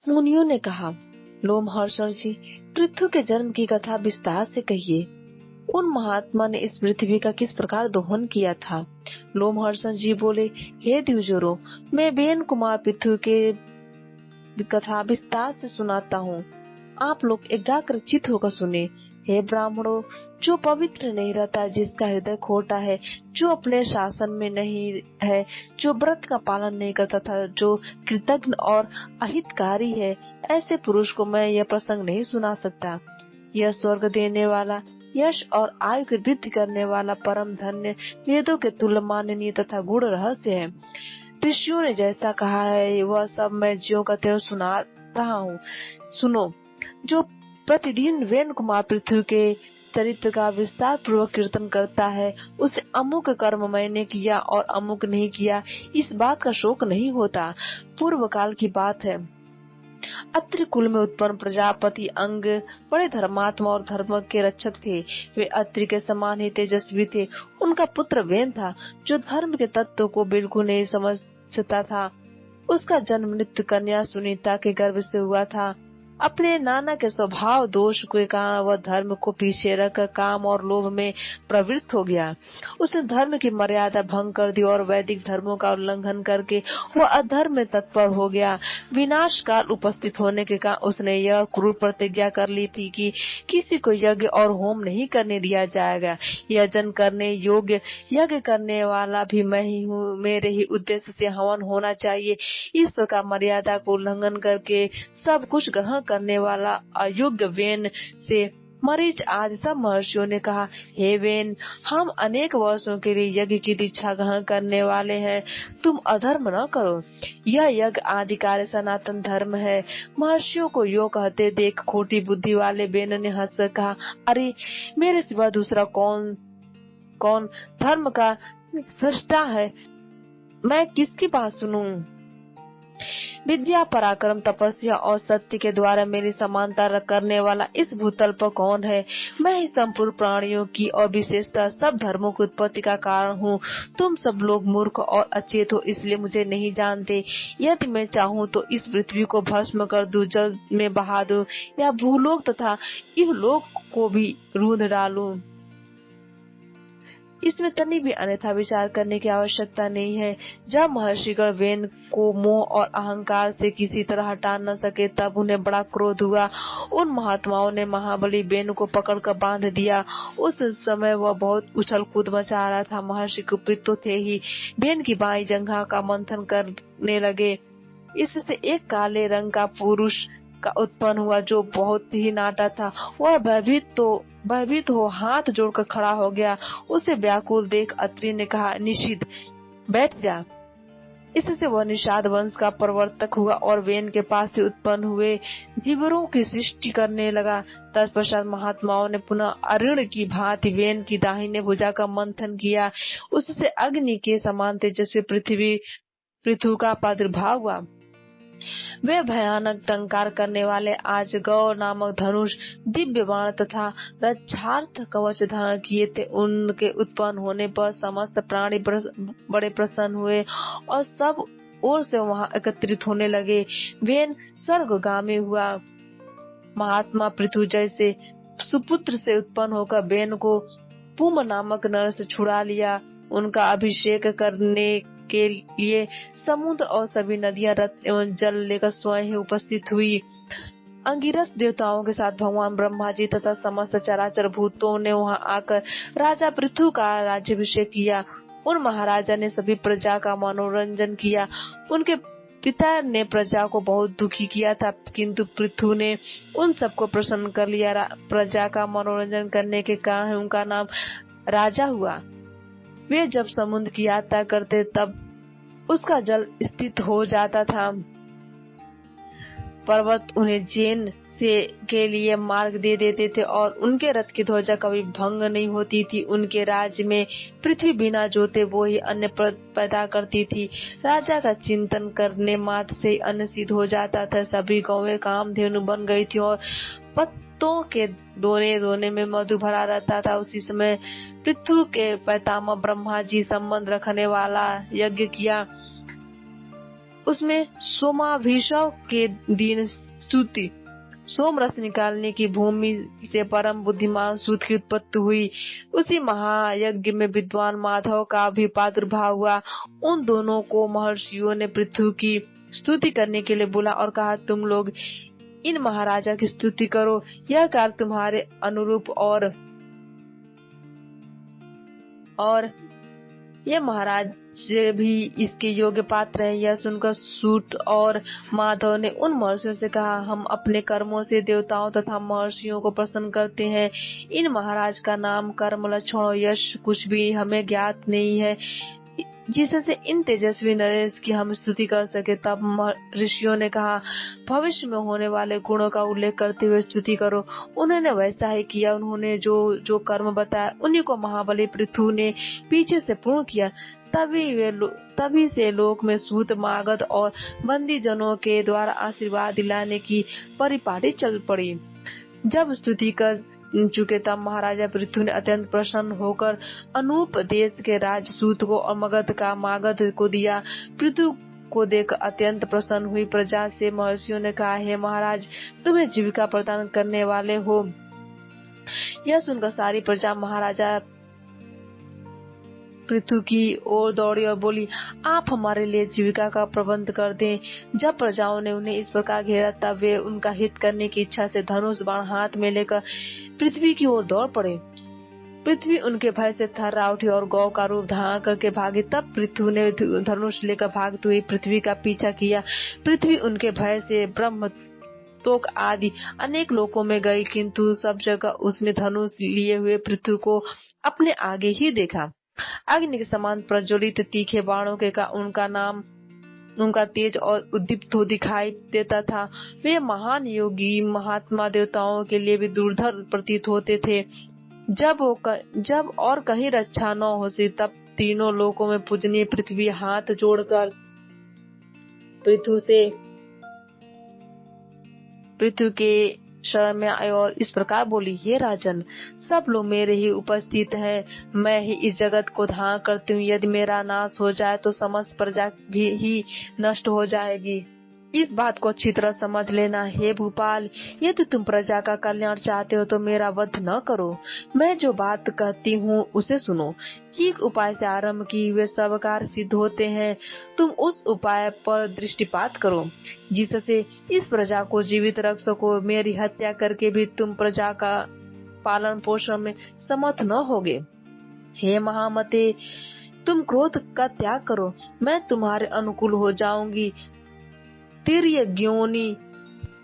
मुनियों ने कहा, लोमहर्षण जी, पृथु के जन्म की कथा विस्तार से कहिए। उन महात्मा ने इस पृथ्वी का किस प्रकार दोहन किया था। लोमहर्षण जी बोले, हे द्विजों, मैं बेन कुमार पृथु के कथा विस्तार से सुनाता हूँ, आप लोग एकाग्रचित्त होकर सुने। हे ब्राह्मणों, जो पवित्र नहीं रहता, जिसका हृदय खोटा है, जो अपने शासन में नहीं है, जो व्रत का पालन नहीं करता था, जो कृतज्ञ और अहितकारी है, ऐसे पुरुष को मैं यह प्रसंग नहीं सुना सकता। यह स्वर्ग देने वाला, यश और आयु की वृद्धि करने वाला, परम धन्य, वेदों के तुल्य माननीय तथा गूढ़ रहस्य है। ऋषियों ने जैसा कहा है वह सब मैं ज्यों का त्यों सुना रहा हूँ। सुनो। जो प्रतिदिन वेन कुमार पृथ्वी के चरित्र का विस्तार पूर्वक कीर्तन करता है, उसे अमुक कर्म मैंने किया और अमुक नहीं किया, इस बात का शोक नहीं होता। पूर्व काल की बात है। अत्रि कुल में उत्पन्न प्रजापति अंग बड़े धर्मात्मा और धर्म के रक्षक थे। वे अत्रि के समान ही तेजस्वी थे। उनका पुत्र वेन था, जो धर्म के तत्व को बिल्कुल नहीं समझता था। उसका जन्म नित्य कन्या सुनीता के गर्भ से हुआ था। अपने नाना के स्वभाव दोष के कारण वह धर्म को पीछे रख काम और लोभ में प्रवृत्त हो गया। उसने धर्म की मर्यादा भंग कर दी और वैदिक धर्मों का उल्लंघन करके वह अधर्म में तत्पर हो गया। विनाश काल उपस्थित होने के कारण उसने यह क्रूर प्रतिज्ञा कर ली थी कि किसी को यज्ञ और होम नहीं करने दिया जाएगा। यजन करने योग्य यज्ञ करने वाला भी मैं ही हूँ, मेरे ही उद्देश्य से हवन होना चाहिए। इस प्रकार मर्यादा को उल्लंघन करके सब कुछ ग्रहण करने वाला अयोग्य वेन से मरीच आदि सब महर्षियों ने कहा, हे वेन, हम अनेक वर्षों के लिए यज्ञ की दीक्षा ग्रहण करने वाले हैं, तुम अधर्म न करो। यह यज्ञ आदि कार्य सनातन धर्म है। महर्षियों को यो कहते देख खोटी बुद्धि वाले वेन ने हंसकर कहा, अरे मेरे सिवा दूसरा कौन धर्म का सृष्टा है, मैं किसकी बात सुनूं। विद्या, पराक्रम, तपस्या और सत्य के द्वारा मेरी समानता करने वाला इस भूतल पर कौन है। मैं ही संपूर्ण प्राणियों की और विशेषतः सब धर्मों की उत्पत्ति का कारण हूँ। तुम सब लोग मूर्ख और अचेत हो, इसलिए मुझे नहीं जानते। यदि मैं चाहूँ तो इस पृथ्वी को भस्म कर दूं, जल में बहा दूं या भूलोक तथा इहलोक को भी रूंध डालूं। इसमें तनी भी अन्यथा विचार करने की आवश्यकता नहीं है। जब महर्षिगण वेन को मोह और अहंकार से किसी तरह हटा न सके, तब उन्हें बड़ा क्रोध हुआ। उन महात्माओं ने महाबली वेन को पकड़कर बांध दिया। उस समय वह बहुत उछल कूद मचा रहा था। महर्षि कुपित तो थे ही, वेन की बाई जंघा का मंथन करने लगे। इससे एक काले रंग का पुरुष का उत्पन्न हुआ, जो बहुत ही नाटा था। वह भयभीत हो हाथ जोड़कर खड़ा हो गया। उसे व्याकुल देख अत्रि ने कहा, निषिद्ध, बैठ जा। इससे वह निषाद वंश का प्रवर्तक हुआ और वेन के पास से उत्पन्न हुए धीवरों की सृष्टि करने लगा। तत्पश्चात महात्माओं ने पुनः अऋण की भांति वेन की दाहिने भुजा का मंथन किया। उससे अग्नि के समान तेजस्वी पृथु का प्रादुर्भाव हुआ। वे भयानक टंकार करने वाले आजगौ नामक धनुष, दिव्य बाण तथा रक्षार्थ कवच धारण किए थे। उनके उत्पन्न होने पर समस्त प्राणी बड़े प्रसन्न हुए और सब ओर से वहां एकत्रित होने लगे। वेन स्वर्गगामी हुआ। महात्मा पृथु जैसे सुपुत्र से उत्पन्न होकर वेन को पुम नामक नर से छुड़ा लिया। उनका अभिषेक करने के लिए समुद्र और सभी नदियां, रथ एवं जल लेकर स्वयं ही उपस्थित हुई। अंगिरस देवताओं के साथ भगवान ब्रह्मा जी तथा समस्त चराचर भूतों ने वहां आकर राजा पृथु का राज्याभिषेक किया। उन महाराजा ने सभी प्रजा का मनोरंजन किया। उनके पिता ने प्रजा को बहुत दुखी किया था, किंतु पृथु ने उन सबको प्रसन्न कर लिया। प्रजा का मनोरंजन करने के कारण उनका नाम राजा हुआ। वे जब समुद्र की यात्रा करते तब उसका जल स्थित हो जाता था। पर्वत उन्हें जैन से के लिए मार्ग दे देते थे और उनके रथ की ध्वजा कभी भंग नहीं होती थी। उनके राज्य में पृथ्वी बिना जोते वो ही अन्न पैदा करती थी। राजा का चिंतन करने मात्र से अन्न सिद्ध हो जाता था। सभी गौवें कामधेनु बन गई थी और पत्तों के दोने में मधु भरा रहता था। उसी समय पृथ्वी के पितामह ब्रह्मा जी संबंध रखने वाला यज्ञ किया। उसमें सोमाभिषेक के दिन सूती सोम रस निकालने की भूमि से परम बुद्धिमान सूत की उत्पत्ति हुई। उसी महायज्ञ में विद्वान माधव का भी प्रादुर्भाव हुआ। उन दोनों को महर्षियों ने पृथ्वी की स्तुति करने के लिए बुला और कहा, तुम लोग इन महाराजा की स्तुति करो। यह कार्य तुम्हारे अनुरूप और ये महाराज भी इसके योग्य पात्र हैं। यह सुनकर सूत और माधव ने उन महर्षियों से कहा, हम अपने कर्मों से देवताओं तथा महर्षियों को प्रसन्न करते हैं। इन महाराज का नाम, कर्म, लक्षण और यश कुछ भी हमें ज्ञात नहीं है जिससे इन तेजस्वी नरेश की हम स्तुति कर सके। तब ऋषियों ने कहा, भविष्य में होने वाले गुणों का उल्लेख करते हुए स्तुति करो। उन्होंने वैसा ही किया। उन्होंने जो कर्म बताया उन्हीं को महाबली पृथु ने पीछे से पूर्ण किया। तभी से लोक में सूत, मागध और बंदी जनों के द्वारा आशीर्वाद दिलाने की परिपाटी चल पड़ी। जब स्तुति कर चुके तब महाराजा पृथु ने अत्यंत प्रसन्न होकर अनूप देश के राजसूत को और मागध को दिया। पृथु को देख अत्यंत प्रसन्न हुई प्रजा से महर्षियों ने कहा, हे महाराज, तुम्हें जीविका प्रदान करने वाले हो। यह सुनकर सारी प्रजा महाराजा पृथु की ओर दौड़ी और बोली, आप हमारे लिए जीविका का प्रबंध कर दें। जब प्रजाओं ने उन्हें इस प्रकार घेरा तब वे उनका हित करने की इच्छा से धनुष बाण हाथ में लेकर पृथ्वी की ओर दौड़ पड़े। पृथ्वी उनके भय से थर्रा उठी और गौ का रूप धारण करके भागी। तब पृथु ने धनुष लेकर भागती हुई पृथ्वी का पीछा किया। पृथ्वी उनके भय से ब्रह्म तोक आदि अनेक लोकों में गई, किंतु सब जगह उसने धनुष लिए हुए पृथ्वी को अपने आगे ही देखा। अग्नि के समान प्रज्वलित तीखे बाणों के का उनका तेज और उद्दीप्त हो दिखाई देता था। वे महान योगी महात्मा देवताओं के लिए भी दुर्धर प्रतीत होते थे। जब और कहीं रक्षा न हो सी तब तीनों लोकों में पूजनीय पृथ्वी हाथ जोड़कर पृथ्वी के शरण में आए और इस प्रकार बोली, हे राजन, सब लोग मेरे ही उपस्थित हैं। मैं ही इस जगत को धारण करती हूँ। यदि मेरा नाश हो जाए तो समस्त प्रजा भी ही नष्ट हो जाएगी। इस बात को अच्छी तरह समझ लेना। हे भूपाल, यदि तुम प्रजा का कल्याण चाहते हो तो मेरा वध न करो। मैं जो बात कहती हूँ उसे सुनो। ठीक उपाय से आरंभ किए हुए सब कार्य सिद्ध होते हैं। तुम उस उपाय पर दृष्टिपात करो जिससे इस प्रजा को जीवित रख सको। मेरी हत्या करके भी तुम प्रजा का पालन पोषण में समर्थ न होगे। हे महामते, तुम क्रोध का त्याग करो। मैं तुम्हारे अनुकूल हो जाऊंगी। तिर्यग्योनि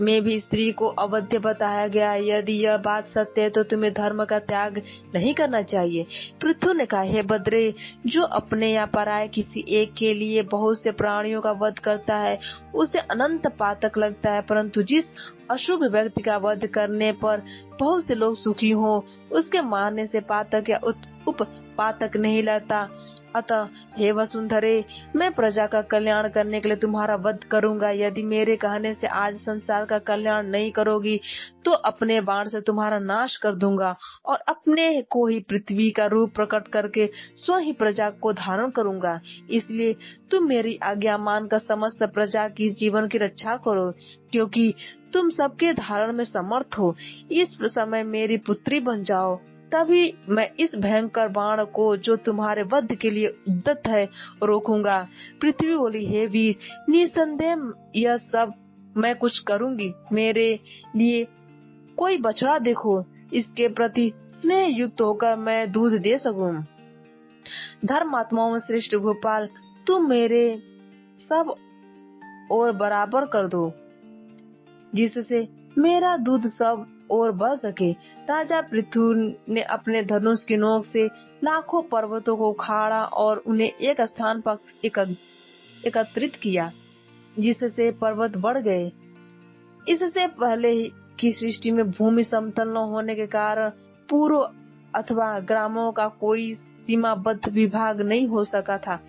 में भी स्त्री को अवध्य बताया गया। यदि यह बात सत्य है तो तुम्हें धर्म का त्याग नहीं करना चाहिए। पृथु ने कहा, हे बद्रे, जो अपने या पराये किसी एक के लिए बहुत से प्राणियों का वध करता है उसे अनंत पातक लगता है, परंतु जिस अशुभ व्यक्ति का वध करने पर बहुत से लोग सुखी हो उसके मारने से पातक या उप पातक नहीं लगता। अतः हे वसुंधरे, मैं प्रजा का कल्याण करने के लिए तुम्हारा वध करूंगा। यदि मेरे कहने से आज संसार का कल्याण नहीं करोगी तो अपने बाण से तुम्हारा नाश कर दूंगा और अपने को ही पृथ्वी का रूप प्रकट करके स्व ही प्रजा को धारण करूंगा। इसलिए तुम मेरी आज्ञा मानकर समस्त प्रजा की जीवन की रक्षा करो, क्योंकि तुम सबके धारण में समर्थ हो। इस समय मेरी पुत्री बन जाओ, तभी मैं इस भयंकर बाण को जो तुम्हारे वध के लिए उद्यत है रोकूंगा। पृथ्वी बोली, हे वीर, निसंदेह यह सब मैं कुछ करूंगी। मेरे लिए कोई बछड़ा देखो, इसके प्रति स्नेह युक्त होकर मैं दूध दे सकूं। धर्मात्माओं में श्रेष्ठ भोपाल, तुम मेरे सब और बराबर कर दो जिससे मेरा दूध सब और बढ़ सके। राजा पृथु ने अपने धनुष की नोक से लाखों पर्वतों को उखाड़ा और उन्हें एक स्थान पर एकत्रित किया, जिससे पर्वत बढ़ गए। इससे पहले की सृष्टि में भूमि समतल न होने के कारण पूर्व अथवा ग्रामों का कोई सीमाबद्ध विभाग नहीं हो सका था।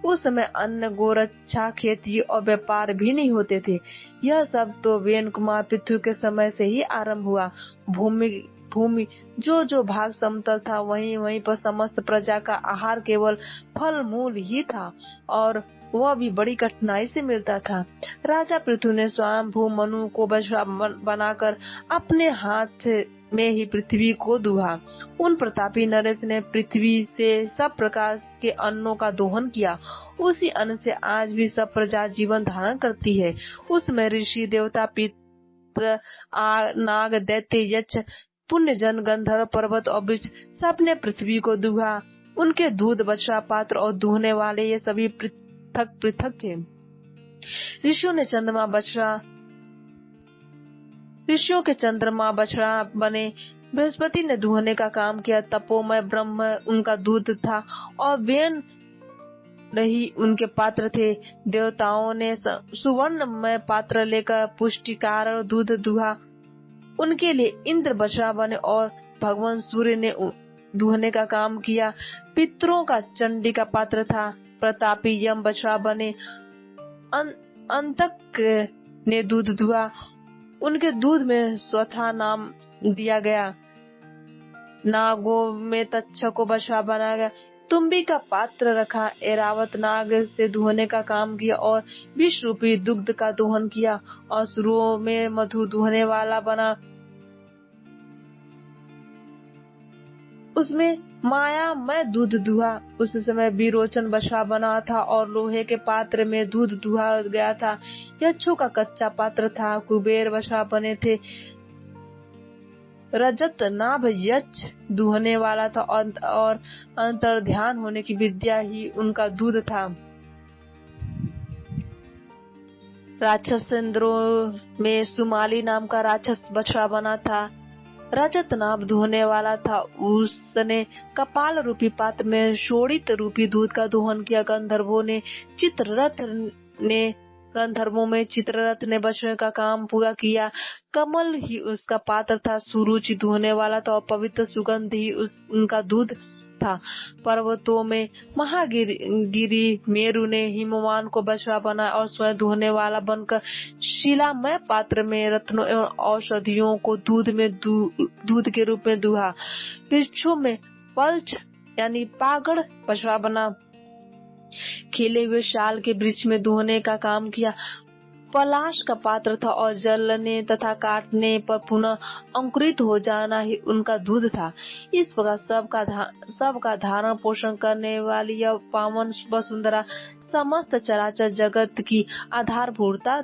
उस समय अन्न, गोरक्षा, खेती और व्यापार भी नहीं होते थे। यह सब तो वेन कुमार पृथु के समय से ही आरंभ हुआ। भूमि जो भाग समतल था वहीं पर समस्त प्रजा का आहार केवल फल मूल ही था और वह भी बड़ी कठिनाई से मिलता था। राजा पृथु ने स्वयंभू मनु को बछड़ा बनाकर अपने हाथ में ही पृथ्वी को दुहा। उन प्रतापी नरेश ने पृथ्वी से सब प्रकार के अन्नों का दोहन किया। उसी अन्न से आज भी सब प्रजा जीवन धारण करती है। उसमें ऋषि, देवता, पितर, नाग, दैत्य, यक्ष, पुण्य जन, गंधर्व, पर्वत और वृक्ष सबने पृथ्वी को दुहा। उनके दूध, बछड़ा, पात्र और दुहने वाले ये सभी पृथक पृथक थे। ऋषियों के चंद्रमा बछड़ा बने। बृहस्पति ने दुहने का काम किया। तपोमय ब्रह्म उनका दूध था और वेन नहीं उनके पात्र थे। देवताओं ने सुवर्णमय पात्र लेकर पुष्टिकार और दूध दुहा। उनके लिए इंद्र बछड़ा बने और भगवान सूर्य ने दुहने का काम किया। पितरों का चंडी का पात्र था। प्रतापी यम बछड़ा बने। अंतक ने दूध दुहा। उनके दूध में स्वथा नाम दिया गया। नागों में तक्षक को बछड़ा बनाया गया। तुम्बी का पात्र रखा। एरावत नाग से दुहने का काम किया और विष रूपी दुग्ध का दोहन किया। और सुरों में मधु दुहने वाला बना। उसमें माया में दूध दुहा। उस समय विरोचन बछड़ा बना था और लोहे के पात्र में दूध दुहा गया था। यक्षों का कच्चा पात्र था। कुबेर बछड़ा बने थे। रजत नाभ यक्ष दुहने वाला था और अंतर ध्यान होने की विद्या ही उनका दूध था। राक्षस इंद्रों में सुमाली नाम का राक्षस बछड़ा बना था। रजत नाभ दुहने वाला था। उसने कपाल रूपी पात्र में शोणित रूपी दूध का दोहन किया। गंधर्वों में चित्ररथ ने बछड़े का काम पूरा किया। कमल ही उसका पात्र था। सुरुचि दुहने वाला था और पवित्र सुगंध ही उनका दूध था। पर्वतों में महागिरी मेरु ने हिमवान को बछड़ा बनाया और स्वयं दुहने वाला बनकर शिलामय पात्र में रत्नों एवं औषधियों को दूध के रूप में दुहा। वृक्षों में पल्च यानी पागड़ बछड़ा बना। खिले हुए शाल के वृक्ष में दुहने का काम किया। पलाश का पात्र था और जलने तथा काटने पर पुनः अंकुरित हो जाना ही उनका दूध था। इस प्रकार सबका धारण पोषण करने वाली यह पावन वसुंधरा समस्त चराचर जगत की आधारभूता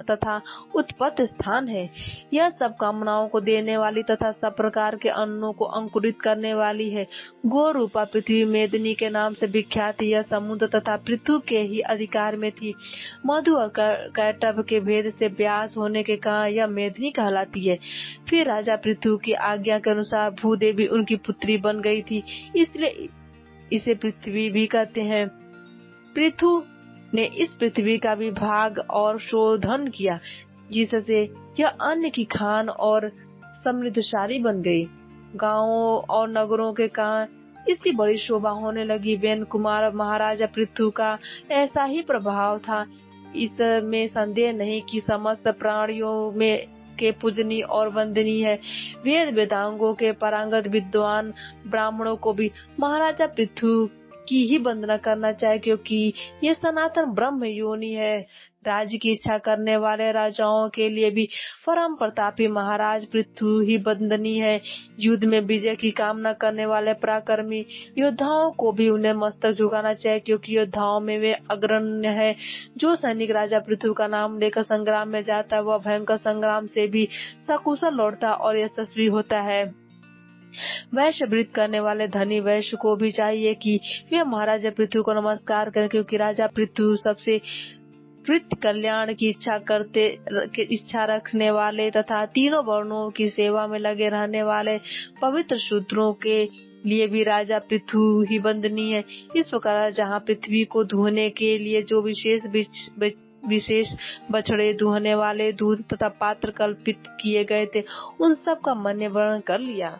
तथा उत्पत्ति स्थान है। यह सब कामनाओं को देने वाली तथा सब प्रकार के अन्नों को अंकुरित करने वाली है। गो रूपा पृथ्वी मेदिनी के नाम से विख्यात यह समुद्र तथा पृथु के ही अधिकार में थी। मधु और कैटभ के भेद से व्यास होने के कारण यह मेदिनी कहलाती है। फिर राजा पृथु की आज्ञा के अनुसार भूदेवी उनकी पुत्री बन गई थी, इसलिए इसे पृथ्वी भी कहते हैं। पृथु ने इस पृथ्वी का विभाग और शोधन किया, जिससे यह अन्न की खान और समृद्धशाली बन गई। गांवों और नगरों के कारण इसकी बड़ी शोभा होने लगी। वेन कुमार महाराजा पृथु का ऐसा ही प्रभाव था। इसमें संदेह नहीं कि समस्त प्राणियों में के पूजनीय और वंदनीय है। वेद वेदांगों के पारंगत विद्वान ब्राह्मणों को भी महाराजा पृथु की ही वंदना करना चाहिए, क्योंकि ये सनातन ब्रह्म योनि है। राज्य की इच्छा करने वाले राजाओं के लिए भी परम प्रतापी महाराज पृथु ही वंदनीय है। युद्ध में विजय की कामना करने वाले पराक्रमी योद्धाओं को भी उन्हें मस्तक झुकाना चाहिए, क्योंकि योद्धाओं में वे अग्रण्य है। जो सैनिक राजा पृथु का नाम लेकर संग्राम में जाता है, वह भयंकर संग्राम से भी सकुशल लौटता और यशस्वी होता है। वैश्य वृत्त करने वाले धनी वैश्य को भी चाहिए कि वे महाराजा पृथु को नमस्कार करें, क्योंकि राजा पृथु सबसे वृत्त कल्याण की इच्छा रखने वाले तथा तीनों वर्णों की सेवा में लगे रहने वाले पवित्र शूद्रों के लिए भी राजा पृथु ही वंदनीय है। इस प्रकार जहाँ पृथ्वी को धोने के लिए जो विशेष बछड़े दुहने वाले दूध तथा पात्र कल्पित किए गए थे, उन सब का मैंने वर्णन कर लिया।